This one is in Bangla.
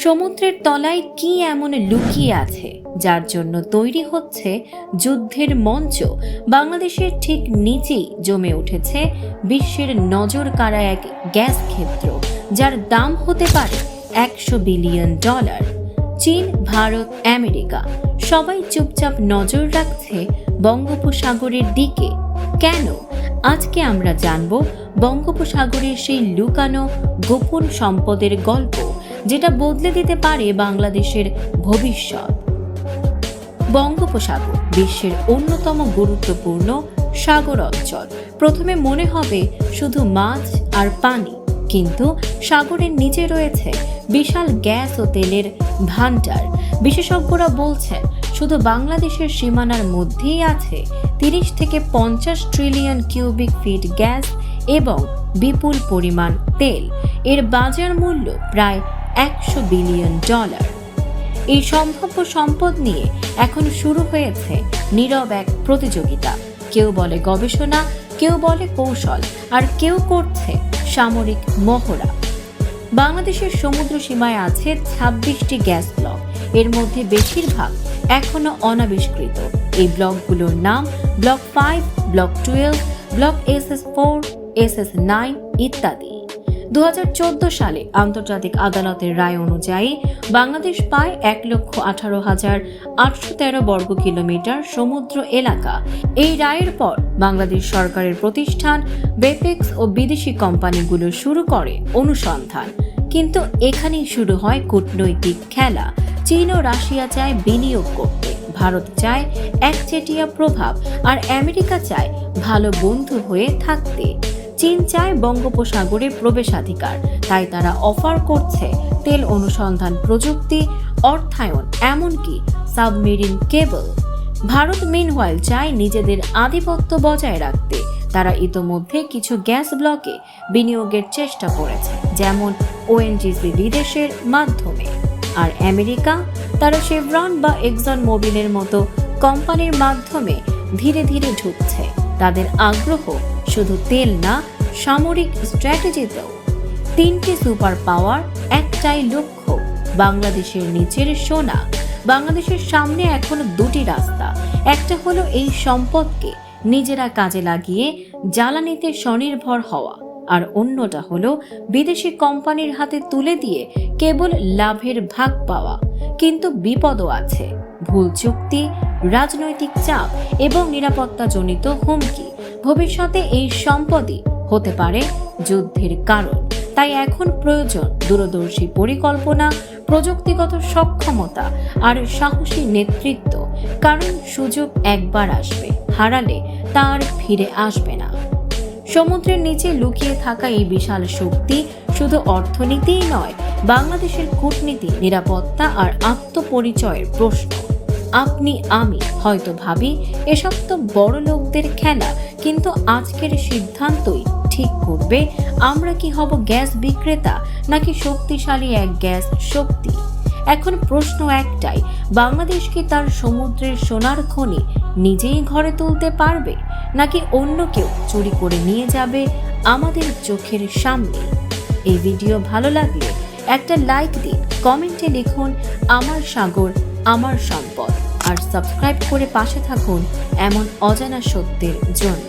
সমুদ্রের তলায় কি এমন লুকিয়ে আছে যার জন্য তৈরি হচ্ছে যুদ্ধের মঞ্চ? বাংলাদেশের ঠিক নিচেই জমে উঠেছে বিশ্বের নজর কাড়া এক গ্যাস ক্ষেত্র, যার দাম হতে পারে $100 বিলিয়ন। চীন, ভারত, আমেরিকা সবাই চুপচাপ নজর রাখছে বঙ্গোপসাগরের দিকে। কেন? আজকে আমরা জানব বঙ্গোপসাগরের সেই লুকানো গোপন সম্পদের গল্প, যেটা বদলে দিতে পারে বাংলাদেশের ভবিষ্যৎ। বঙ্গোপসাগর বিশ্বের অন্যতম গুরুত্বপূর্ণ সাগর অঞ্চল। প্রথমে মনে হবে শুধু মাছ আর পানি, কিন্তু সাগরের নিচে রয়েছে বিশাল গ্যাস ও তেলের ভান্ডার। বিশেষজ্ঞরা বলছেন শুধু বাংলাদেশের সীমানার মধ্যেই আছে 30 থেকে 50 ট্রিলিয়ন কিউবিক ফিট গ্যাস এবং বিপুল পরিমাণ তেল। এর বাজার মূল্য প্রায় $100 বিলিয়ন। এই সম্ভাব্য সম্পদ নিয়ে এখন শুরু হয়েছে নীরব এক প্রতিযোগিতা। কেউ বলে গবেষণা, কেউ বলে কৌশল, আর কেউ করছে সামরিক মহড়া। বাংলাদেশের সমুদ্র সীমায় আছে 26টি গ্যাস ব্লক। এর মধ্যে বেশিরভাগ এখনো অনাবিষ্কৃত। এই ব্লকগুলোর নাম block 5, block 12, block SS4, SS9 ইত্যাদি। 2014 সালে আন্তর্জাতিক আদালতের রায় অনুযায়ী বাংলাদেশ পায় 1,18,813 বর্গ কিলোমিটার সমুদ্র এলাকা। এই রায়ের পর বাংলাদেশ সরকারের প্রতিষ্ঠান বেপেক্স ও বিদেশি কোম্পানিগুলো শুরু করে অনুসন্ধান। কিন্তু এখানেই শুরু হয় কূটনৈতিক খেলা। চীন ও রাশিয়া চায় বিনিয়োগ করতে, ভারত চায় একচেটিয়া প্রভাব, আর আমেরিকা চায় ভালো বন্ধু হয়ে থাকতে। চীন চায় বঙ্গোপসাগরে প্রবেশাধিকার, তাই তারা অফার করছে তেল অনুসন্ধান প্রযুক্তি, অর্থায়ন, এমনকি সাবমেরিন কেবল। ভারত মিনওয়াইল চায় নিজেদের আধিপত্য বজায় রাখতে। তারা ইতোমধ্যে কিছু গ্যাস ব্লকে বিনিয়োগের চেষ্টা করেছে, যেমন ওএনজিসি বিদেশের মাধ্যমে। আর আমেরিকা, তারা শেভরন বা এক্সন মোবিলের মতো কোম্পানির মাধ্যমে ধীরে ধীরে ঢুকছে। তাদের আগ্রহ শুধু তেল না, সামরিক স্ট্র্যাটেজিতেও। 3টি সুপার পাওয়ার, একটাই লক্ষ্য বাংলাদেশের নিচের সোনা। বাংলাদেশের সামনে এখন 2টি রাস্তা। একটা হলো এই সম্পদকে নিজেরা কাজে লাগিয়ে জ্বালানিতে স্বনির্ভর হওয়া, আর অন্যটা হলো বিদেশি কোম্পানির হাতে তুলে দিয়ে কেবল লাভের ভাগ পাওয়া। কিন্তু বিপদও আছে, ভুল চুক্তি, রাজনৈতিক চাপ এবং নিরাপত্তাজনিত হুমকি। ভবিষ্যতে এই সম্পদই হতে পারে যুদ্ধের কারণ। তাই এখন প্রয়োজন দূরদর্শী পরিকল্পনা, প্রযুক্তিগত সক্ষমতা আর সাহসী নেতৃত্ব। কারণ সুযোগ একবার আসবে, হারালে তা আর ফিরে আসবে না। সমুদ্রের নিচে লুকিয়ে থাকা এই বিশাল শক্তি শুধু অর্থনীতিই নয়, বাংলাদেশের কূটনীতি, নিরাপত্তা আর আত্মপরিচয়ের প্রশ্ন। আপনি আমি হয়তো ভাবি এসব তো বড় লোকদের খেলা, কিন্তু আজকের সিদ্ধান্তই ঠিক করবে আমরা কি হব গ্যাস বিক্রেতা নাকি শক্তিশালী এক গ্যাস শক্তি। এখন প্রশ্ন একটাই, বাংলাদেশ কি তার সমুদ্রের সোনার খনি নিজেই ঘরে তুলতে পারবে, নাকি অন্য কেউ চুরি করে নিয়ে যাবে আমাদের চোখের সামনে? এই ভিডিও ভালো লাগলে একটা লাইক দিন, কমেন্টে লিখুন আমার সাগর আমার সম্পদ, আর সাবস্ক্রাইব করে পাশে থাকুন এমন অজানা সত্যের জন্য।